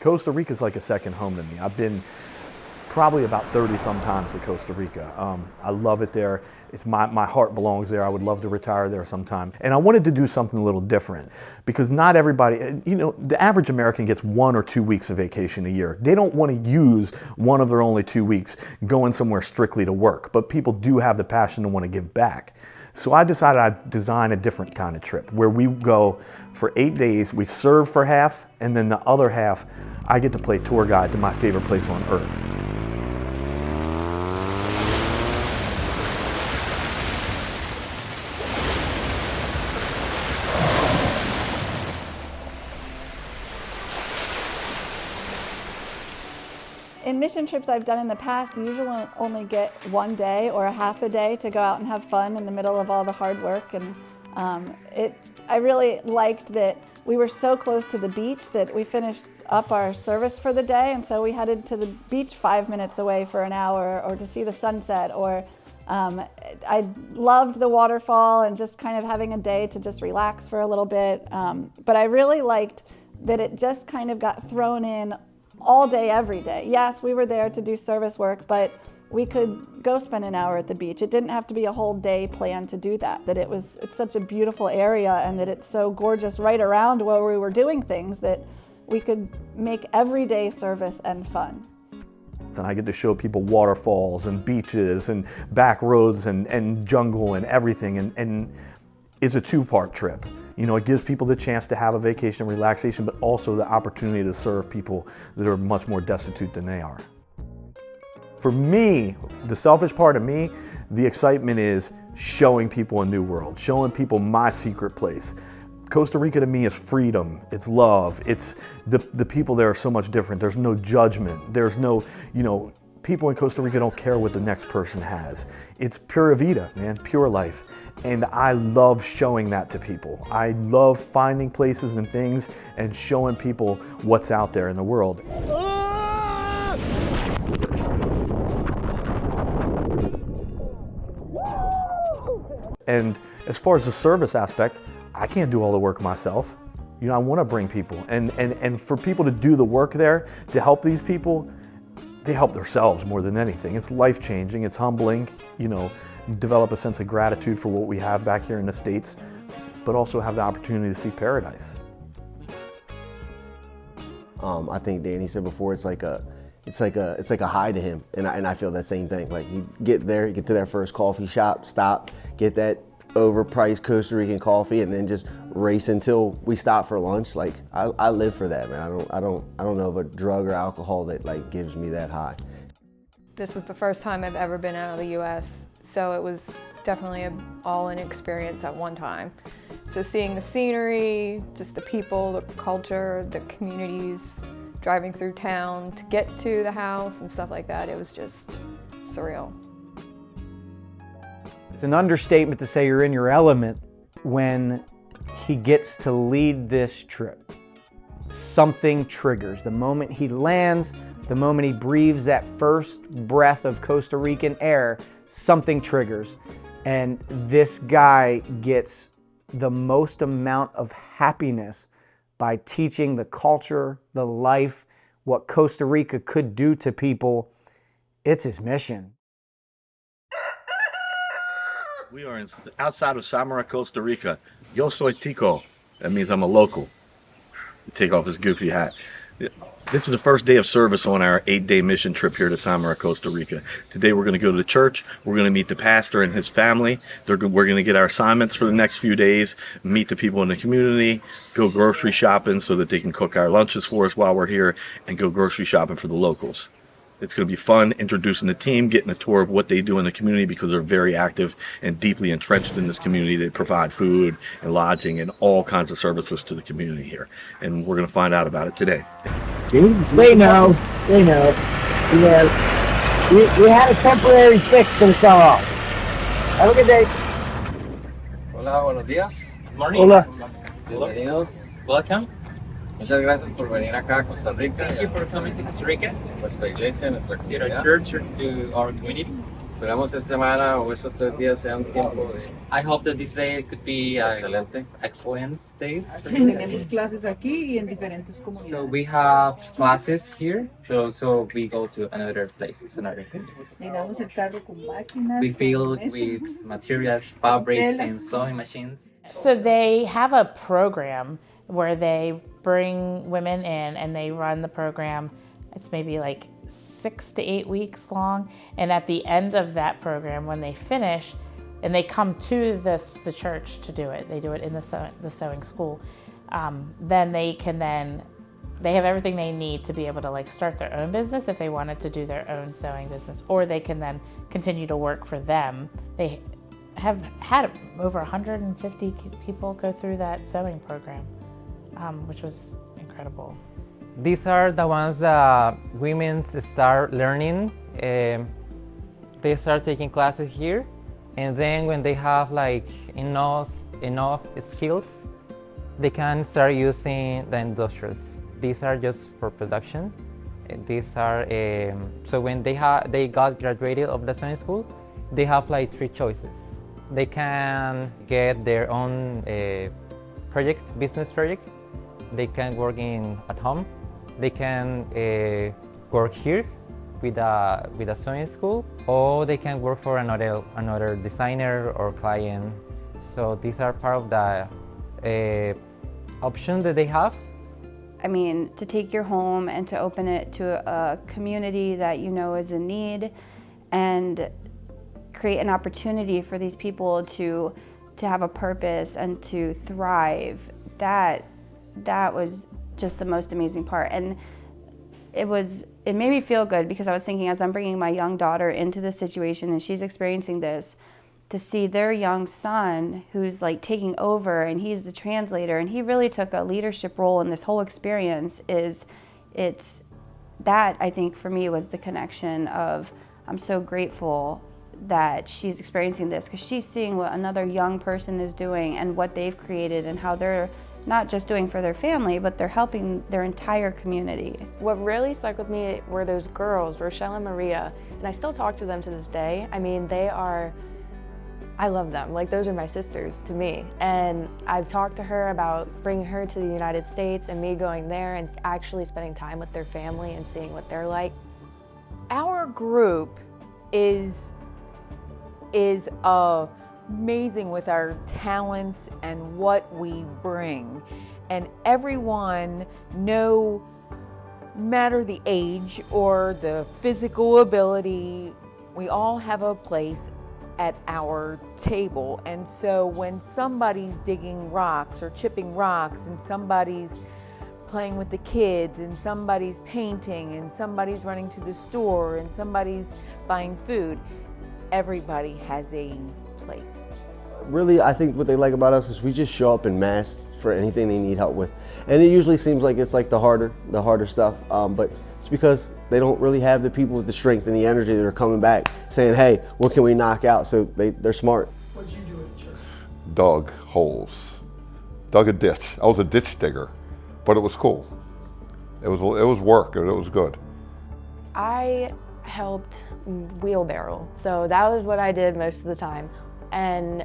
Costa Rica is like a second home to me. I've been probably about 30 sometimes to Costa Rica. I love it there. It's my heart belongs there. I would love to retire there sometime. And I wanted to do something a little different because not everybody, you know, the average American gets 1 or 2 weeks of vacation a year. They don't want to use one of their only 2 weeks going somewhere strictly to work, but people do have the passion to want to give back. So I decided I'd design a different kind of trip where we go for 8 days, we serve for half, and then the other half, I get to play tour guide to my favorite place on earth. In mission trips I've done in the past, you usually only get 1 day or a half a day to go out and have fun in the middle of all the hard work. And I really liked that we were so close to the beach that we finished up our service for the day, and so we headed to the beach 5 minutes away for an hour or to see the sunset. Or I loved the waterfall and just kind of having a day to just relax for a little bit. But I really liked that it just kind of got thrown in all day, every day. Yes, we were there to do service work, but we could go spend an hour at the beach. It didn't have to be a whole day plan to do that. It's such a beautiful area, and that it's so gorgeous right around where we were doing things that we could make everyday service and fun. And I get to show people waterfalls and beaches and back roads and jungle and everything. And it's a 2-part trip. You know, it gives people the chance to have a vacation and relaxation, but also the opportunity to serve people that are much more destitute than they are. For me, the selfish part of me, the excitement is showing people a new world, showing people my secret place. Costa Rica to me is freedom, it's love, it's the people there are so much different. There's no judgment, there's no, you know, people in Costa Rica don't care what the next person has. It's pura vida, man, pure life. And I love showing that to people. I love finding places and things and showing people what's out there in the world. And as far as the service aspect, I can't do all the work myself. You know, I want to bring people. And for people to do the work there, to help these people, they help themselves more than anything. It's life-changing, it's humbling, you know, develop a sense of gratitude for what we have back here in the States, but also have the opportunity to see paradise. I think Danny said before, it's like a high to him, and I feel that same thing. Like you get there, you get to that first coffee shop, stop, get that overpriced Costa Rican coffee, and then just race until we stop for lunch. Like I live for that, man. I don't know of a drug or alcohol that like gives me that high. This was the first time I've ever been out of the U.S., so it was definitely an all-in experience at one time. So seeing the scenery, just the people, the culture, the communities, driving through town to get to the house and stuff like that, it was just surreal. It's an understatement to say you're in your element when he gets to lead this trip. Something triggers. The moment he lands, the moment he breathes that first breath of Costa Rican air, something triggers. And this guy gets the most amount of happiness by teaching the culture, the life, what Costa Rica could do to people. It's his mission. We are outside of Samara, Costa Rica. Yo soy tico. That means I'm a local. Take off his goofy hat. This is the first day of service on our 8-day mission trip here to Samara, Costa Rica. Today we're going to go to the church. We're going to meet the pastor and his family. We're going to get our assignments for the next few days, meet the people in the community, go grocery shopping so that they can cook our lunches for us while we're here, and go grocery shopping for the locals. It's going to be fun introducing the team, getting a tour of what they do in the community because they're very active and deeply entrenched in this community. They provide food and lodging and all kinds of services to the community here. And we're going to find out about it today. They know. Yeah. We had a temporary fix to the off. Have a good day. Hola, buenos días. Morning. Hola. Bienvenidos. Welcome. Muchas gracias por venir acá a Costa Rica. Thank you for coming to Costa Rica. Nuestra iglesia, nuestra To our comunidad. church or to our community. Esperamos que esta semana o estos 3 días sean un tiempo de I hope that this day could be excelente. excellent days. Tenemos clases aquí y en diferentes So comunidades. we have classes here, but also we go to another places, another countries. Llenamos el carro con máquinas. We fill con mesas. with materials, fabric, Telas. and sewing machines. So they have a program where they bring women in and they run the program. It's maybe like 6 to 8 weeks long. And at the end of that program, when they finish, and they come to the church to do it, they do it in the sewing school, then they have everything they need to be able to like start their own business if they wanted to do their own sewing business, or they can then continue to work for them. They have had over 150 people go through that sewing program, which was incredible. These are the ones that women start learning. They start taking classes here, and then when they have like enough skills, they can start using the industrials. These are just for production. These are so when they got graduated of the sewing school, they have like 3 choices. They can get their own business project. They can work at home. They can work here with a sewing school, or they can work for another designer or client. So these are part of the options that they have. I mean, to take your home and to open it to a community that you know is in need, and create an opportunity for these people to have a purpose and to thrive. That was just the most amazing part. And it made me feel good, because I was thinking, as I'm bringing my young daughter into this situation and she's experiencing this, to see their young son who's like taking over, and he's the translator, and he really took a leadership role in this whole experience, that I think for me was the connection of, I'm so grateful that she's experiencing this, because she's seeing what another young person is doing and what they've created and how they're not just doing for their family, but they're helping their entire community. What really stuck with me were those girls, Rochelle and Maria, and I still talk to them to this day. I mean, I love them. Like, those are my sisters to me. And I've talked to her about bringing her to the United States and me going there and actually spending time with their family and seeing what they're like. Our group is amazing with our talents and what we bring. And everyone, no matter the age or the physical ability, we all have a place at our table. And so when somebody's digging rocks or chipping rocks, and somebody's playing with the kids, and somebody's painting, and somebody's running to the store, and somebody's buying food, everybody has a place. Really, I think what they like about us is we just show up in mass for anything they need help with. And it usually seems like it's like the harder stuff, but it's because they don't really have the people with the strength and the energy that are coming back saying, hey, what can we knock out? So they're smart. What'd you do at church? Dug holes, dug a ditch. I was a ditch digger, but it was cool. It was work, and it was good. I helped wheelbarrow, so that was what I did most of the time. And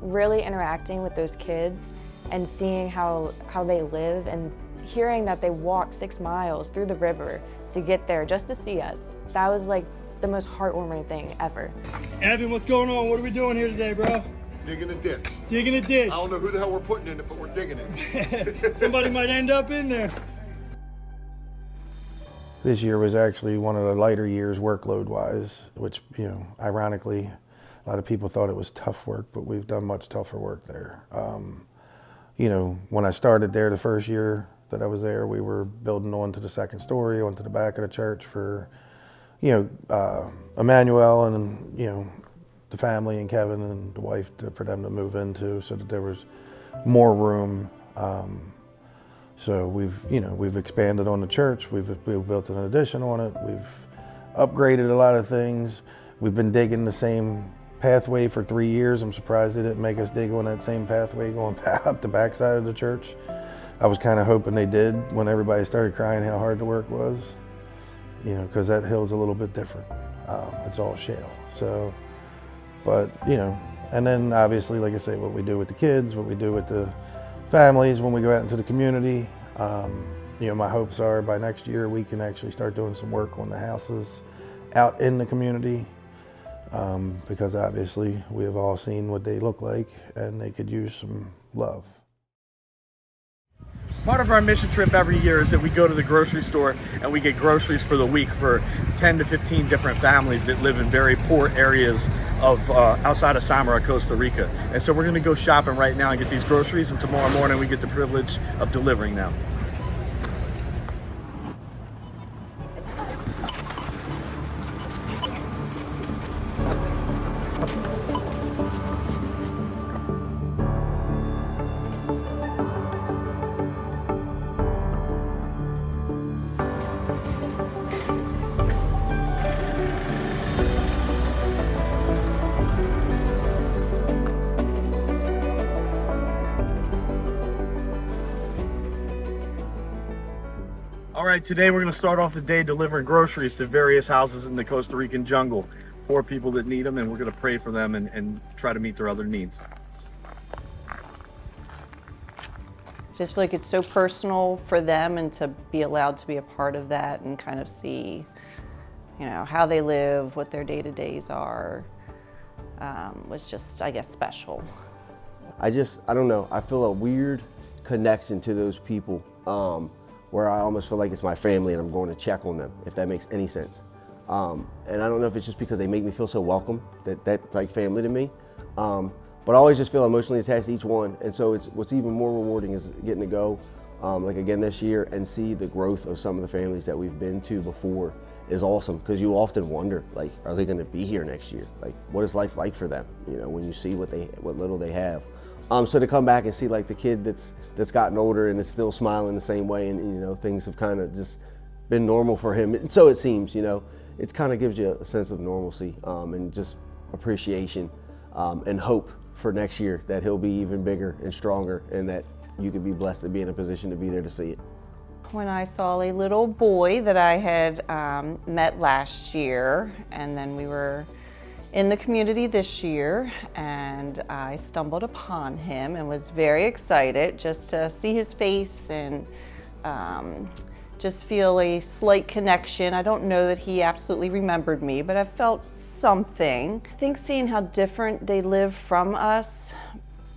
really interacting with those kids and seeing how they live, and hearing that they walked 6 miles through the river to get there just to see us. That was like the most heartwarming thing ever. Evan, what's going on? What are we doing here today, bro? Digging a ditch. Digging a ditch. I don't know who the hell we're putting in it, but we're digging it. Somebody might end up in there. This year was actually one of the lighter years workload-wise, which, ironically, a lot of people thought it was tough work, but we've done much tougher work there. When I started there the first year that I was there, we were building onto the second story, onto the back of the church for, Emmanuel and, the family and Kevin and the wife for them to move into, so that there was more room. So we've expanded on the church. We've built an addition on it. We've upgraded a lot of things. We've been digging the same pathway for 3 years. I'm surprised they didn't make us dig on that same pathway going up the backside of the church. I was kind of hoping they did when everybody started crying how hard the work was, because that hill's a little bit different. It's all shale. So, but you know, and then obviously, like I say, what we do with the kids, what we do with the families when we go out into the community. You know, my hopes are by next year we can actually start doing some work on the houses out in the community, because obviously we have all seen what they look like and they could use some love. Part of our mission trip every year is that we go to the grocery store and we get groceries for the week for 10 to 15 different families that live in very poor areas of outside of Samara, Costa Rica. And so we're going to go shopping right now and get these groceries, and tomorrow morning we get the privilege of delivering them. All right, today we're going to start off the day delivering groceries to various houses in the Costa Rican jungle. Poor people that need them, and we're going to pray for them and try to meet their other needs. Just feel like it's so personal for them, and to be allowed to be a part of that and kind of see, you know, how they live, what their day-to-days are, was just, I guess, special. I don't know, I feel a weird connection to those people, where I almost feel like it's my family and I'm going to check on them, if that makes any sense. And I don't know if it's just because they make me feel so welcome, that's like family to me. But I always just feel emotionally attached to each one. And so what's even more rewarding is getting to go, like again this year, and see the growth of some of the families that we've been to before is awesome. Because you often wonder, like, are they gonna be here next year? Like, what is life like for them? You know, when you see what little they have. So to come back and see like the kid that's gotten older and is still smiling the same way, and you know, things have kind of just been normal for him. And so it seems, you know, it kind of gives you a sense of normalcy, and just appreciation, and hope for next year that he'll be even bigger and stronger, and that you could be blessed to be in a position to be there to see it. When I saw a little boy that I had met last year, and then we were in the community this year, and I stumbled upon him and was very excited just to see his face and just feel a slight connection. I don't know that he absolutely remembered me, but I felt something. I think seeing how different they live from us,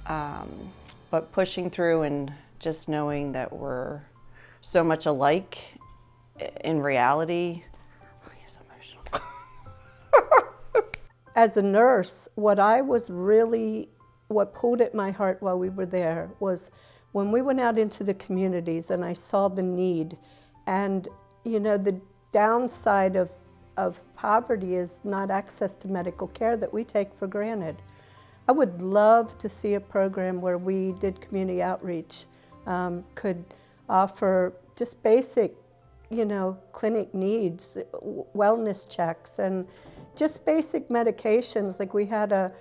but pushing through and just knowing that we're so much alike in reality. As a nurse, what pulled at my heart while we were there was when we went out into the communities and I saw the need. And you know, the downside of poverty is not access to medical care that we take for granted. I would love to see a program where we did community outreach, could offer just basic, you know, clinic needs, wellness checks, and just basic medications. Like we had a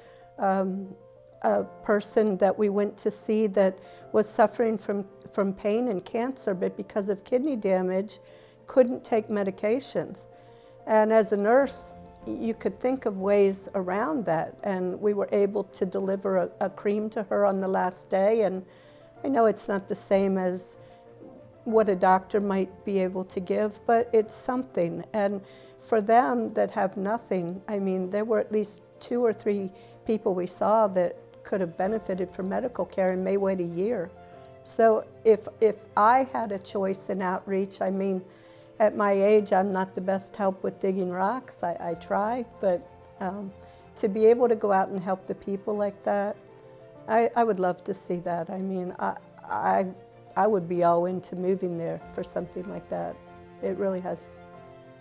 person that we went to see that was suffering from pain and cancer, but because of kidney damage, couldn't take medications. And as a nurse, you could think of ways around that. And we were able to deliver a cream to her on the last day. And I know it's not the same as what a doctor might be able to give, but it's something. And for them that have nothing, I mean, there were at least 2 or 3 people we saw that could have benefited from medical care and may wait a year. So if I had a choice in outreach, I mean, at my age, I'm not the best help with digging rocks. I try, but to be able to go out and help the people like that, I would love to see that. I mean, I would be all into moving there for something like that. It really has,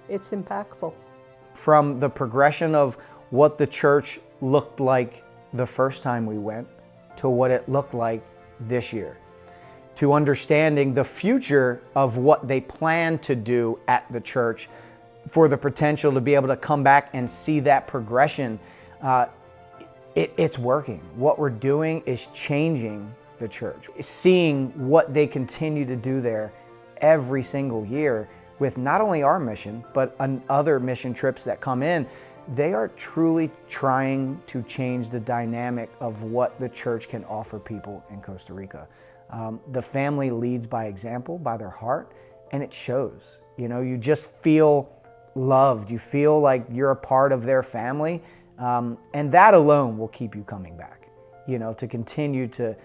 it's impactful. From the progression of what the church looked like the first time we went to what it looked like this year, to understanding the future of what they plan to do at the church, for the potential to be able to come back and see that progression, it's working. What we're doing is changing the church. Seeing what they continue to do there every single year, with not only our mission, but other mission trips that come in. They are truly trying to change the dynamic of what the church can offer people in Costa Rica. The family leads by example, by their heart, and it shows. You know, you just feel loved. You feel like you're a part of their family, and that alone will keep you coming back, you know, to continue to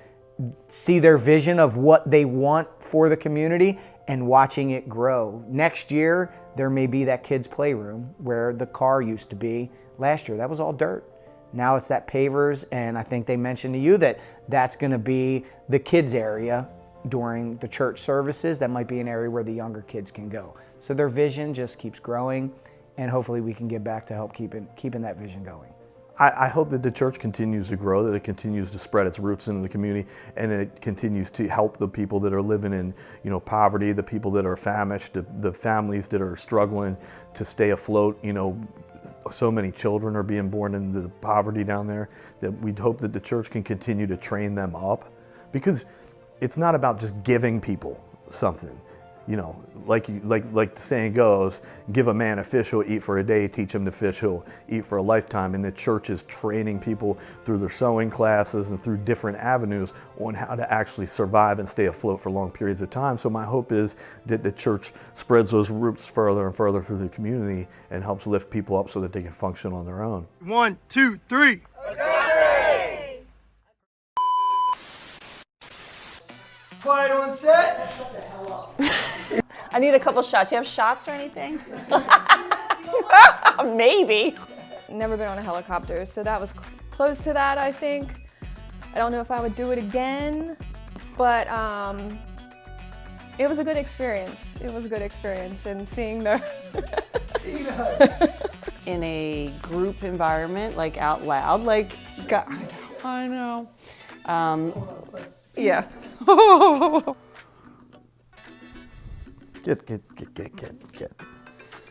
see their vision of what they want for the community and watching it grow. Next year, there may be that kids' playroom where the car used to be. Last year, that was all dirt. Now it's that pavers, and I think they mentioned to you that that's going to be the kids' area during the church services. That might be an area where the younger kids can go. So their vision just keeps growing, and hopefully we can get back to help keeping that vision going. I hope that the church continues to grow, that it continues to spread its roots into the community, and it continues to help the people that are living in, you know, poverty, the people that are famished, the families that are struggling to stay afloat. You know, so many children are being born into poverty down there, that we'd hope that the church can continue to train them up, because it's not about just giving people something. You know, like the saying goes, give a man a fish, he'll eat for a day, teach him to fish, he'll eat for a lifetime. And the church is training people through their sewing classes and through different avenues on how to actually survive and stay afloat for long periods of time. So my hope is that the church spreads those roots further and further through the community and helps lift people up so that they can function on their own. 1, 2, 3. Quiet on set. I need a couple shots. You have shots or anything? Maybe. Never been on a helicopter, so that was close to that, I think. I don't know if I would do it again, but it was a good experience. It was a good experience, and seeing the In a group environment, like out loud, like, God, I know. Yeah. Get.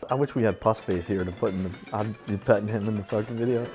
I wish we had Puss Face here to put in the, I'd be petting him in the fucking video.